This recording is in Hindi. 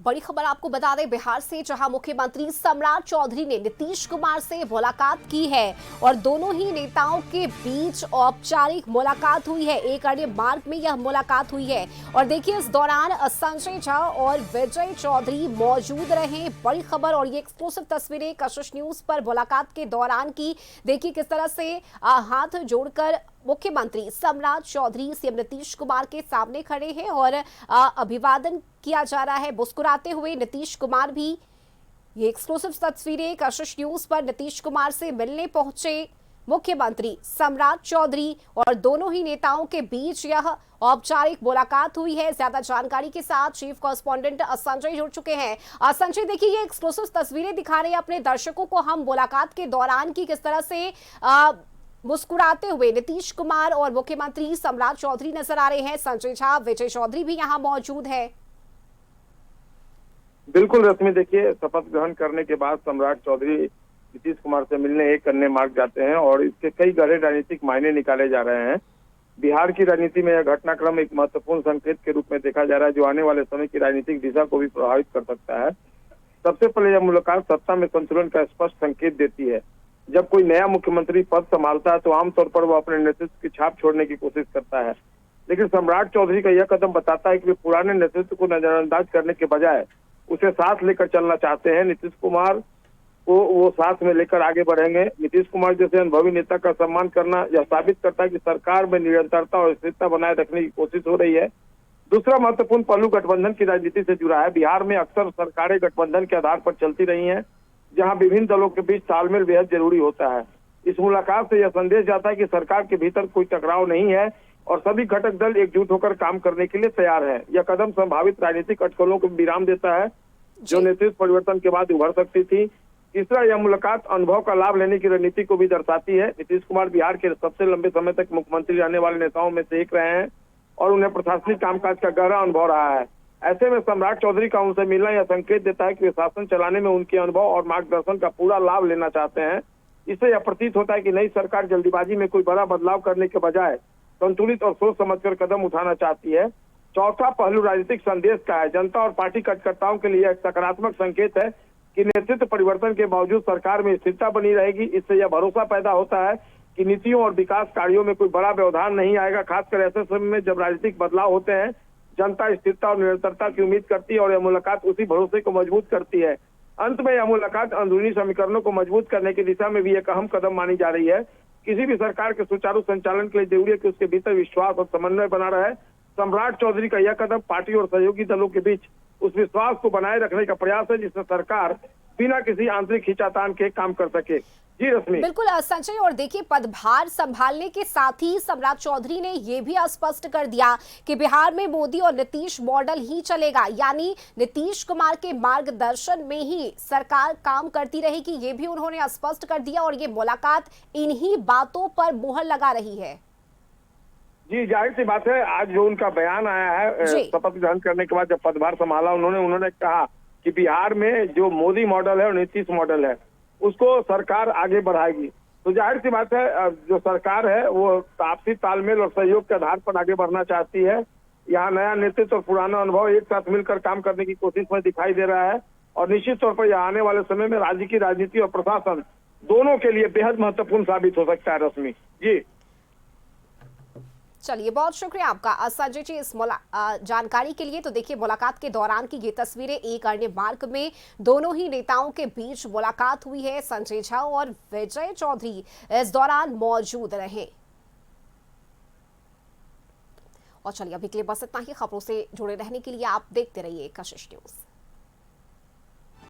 बड़ी खबर आपको बता दें बिहार से, जहां मुख्यमंत्री सम्राट चौधरी ने नीतीश कुमार से मुलाकात की है और दोनों ही नेताओं के बीच औपचारिक मुलाकात हुई है। एक अन्य मार्ग में यह मुलाकात हुई है और देखिए इस दौरान संजय झा और विजय चौधरी मौजूद रहे। बड़ी खबर और ये एक्सक्लूसिव तस्वीरें कशिश न्यूज पर मुलाकात के दौरान की। देखिए किस तरह से हाथ जोड़कर मुख्यमंत्री सम्राट चौधरी सीएम नीतीश कुमार के सामने खड़े हैं और अभिवादन किया जा रहा है मुस्कुराते हुए नीतीश कुमार भी। ये एक्सक्लूसिव तस्वीरें कशिश न्यूज पर नीतीश कुमार से मिलने पहुंचे मुख्यमंत्री सम्राट चौधरी और दोनों ही नेताओं के बीच यह औपचारिक मुलाकात हुई है। ज्यादा जानकारी के साथ चीफ कॉरेस्पॉन्डेंट संजय जुड़ चुके हैं। संजय, देखिए ये एक्सक्लूसिव तस्वीरें दिखा रहे हैं अपने दर्शकों को हम मुलाकात के दौरान की किस तरह से मुस्कुराते हुए नीतीश कुमार और मुख्यमंत्री सम्राट चौधरी नजर आ रहे हैं। संजय झा, विजय चौधरी भी यहाँ मौजूद है। बिल्कुल रश्मि, देखिए शपथ ग्रहण करने के बाद सम्राट चौधरी नीतीश कुमार से मिलने एक अन्य मार्ग जाते हैं और इसके कई गहरे राजनीतिक मायने निकाले जा रहे हैं। बिहार की राजनीति में यह घटनाक्रम एक महत्वपूर्ण संकेत के रूप में देखा जा रहा है जो आने वाले समय की राजनीतिक दिशा को भी प्रभावित कर सकता है। सबसे पहले यह मुलाकात सत्ता में संतुलन का स्पष्ट संकेत देती है। जब कोई नया मुख्यमंत्री पद संभालता है तो आमतौर पर वो अपने नेतृत्व की छाप छोड़ने की कोशिश करता है, लेकिन सम्राट चौधरी का यह कदम बताता है कि वे पुराने नेतृत्व को नजरअंदाज करने के बजाय उसे साथ लेकर चलना चाहते हैं। नीतीश कुमार को वो साथ में लेकर आगे बढ़ेंगे। नीतीश कुमार जैसे अनुभवी नेता का सम्मान करना यह साबित करता है कि सरकार में निरंतरता और स्थिरता बनाए रखने की कोशिश हो रही है। दूसरा महत्वपूर्ण पहलू गठबंधन की राजनीति से जुड़ा है। बिहार में अक्सर सरकारें गठबंधन के आधार पर चलती रही हैं, जहां विभिन्न दलों के बीच तालमेल बेहद जरूरी होता है। इस मुलाकात से यह संदेश जाता है कि सरकार के भीतर कोई टकराव नहीं है और सभी घटक दल एकजुट होकर काम करने के लिए तैयार है। यह कदम संभावित राजनीतिक अटकलों को विराम देता है जो नेतृत्व परिवर्तन के बाद उभर सकती थी। तीसरा, यह मुलाकात अनुभव का लाभ लेने की रणनीति को भी दर्शाती है। नीतीश कुमार बिहार के सबसे लंबे समय तक मुख्यमंत्री रहने वाले नेताओं में से एक रहे हैं और उन्हें प्रशासनिक कामकाज का गहरा अनुभव रहा है। ऐसे में सम्राट चौधरी का उनसे मिलना यह संकेत देता है कि वे शासन चलाने में उनके अनुभव और मार्गदर्शन का पूरा लाभ लेना चाहते हैं। इससे यह प्रतीत होता है कि नई सरकार जल्दीबाजी में कोई बड़ा बदलाव करने के बजाय संतुलित और सोच समझकर कदम उठाना चाहती है। चौथा पहलू राजनीतिक संदेश का है। जनता और पार्टी कार्यकर्ताओं के लिए एक सकारात्मक संकेत है कि नेतृत्व परिवर्तन के बावजूद सरकार में स्थिरता बनी रहेगी। इससे यह भरोसा पैदा होता है कि नीतियों और विकास कार्यों में कोई बड़ा व्यवधान नहीं आएगा। खासकर ऐसे समय में जब राजनीतिक बदलाव होते हैं, जनता स्थिरता और निरंतरता की उम्मीद करती है और यह मुलाकात उसी भरोसे को मजबूत करती है। अंत में यह मुलाकात अंदरूनी समीकरणों को मजबूत करने की दिशा में भी एक अहम कदम मानी जा रही है। किसी भी सरकार के सुचारू संचालन के लिए जरूरी है कि उसके भीतर विश्वास और समन्वय बना रहे। सम्राट चौधरी का यह कदम पार्टी और सहयोगी दलों के बीच उस विश्वास को बनाए रखने का प्रयास है जिससे सरकार बिना किसी आंतरिक खींचातान के काम कर सके। जी रश्मि। बिल्कुल संजय, और देखिए पदभार संभालने के साथ ही सम्राट चौधरी ने यह भी स्पष्ट कर दिया कि बिहार में मोदी और नीतीश मॉडल ही चलेगा, यानी नीतीश कुमार के मार्गदर्शन में ही सरकार काम करती रहेगी। ये भी उन्होंने स्पष्ट कर दिया और ये मुलाकात इन्हीं बातों पर मुहर लगा रही है। जी, जाहिर सी बात है, आज जो उनका बयान आया है शपथ ग्रहण करने के बाद जब पदभार संभाला उन्होंने कहा कि बिहार में जो मोदी मॉडल है और नीतीश मॉडल है उसको सरकार आगे बढ़ाएगी। तो जाहिर सी बात है जो सरकार है वो आपसी तालमेल और सहयोग के आधार पर आगे बढ़ना चाहती है। यहाँ नया नेतृत्व और पुराना अनुभव एक साथ मिलकर काम करने की कोशिश में दिखाई दे रहा है और निश्चित तौर पर यह आने वाले समय में राज्य की राजनीति और प्रशासन दोनों के लिए बेहद महत्वपूर्ण साबित हो सकता है। रश्मि जी। चलिए, बहुत शुक्रिया आपका संजय जी इस जानकारी के लिए। तो देखिए मुलाकात के दौरान की ये तस्वीरें एक अन्य मार्ग में दोनों ही नेताओं के बीच मुलाकात हुई है। संजय झा और विजय चौधरी इस दौरान मौजूद रहे। और चलिए अभी के लिए बस इतना ही। खबरों से जुड़े रहने के लिए आप देखते रहिए कशिश न्यूज।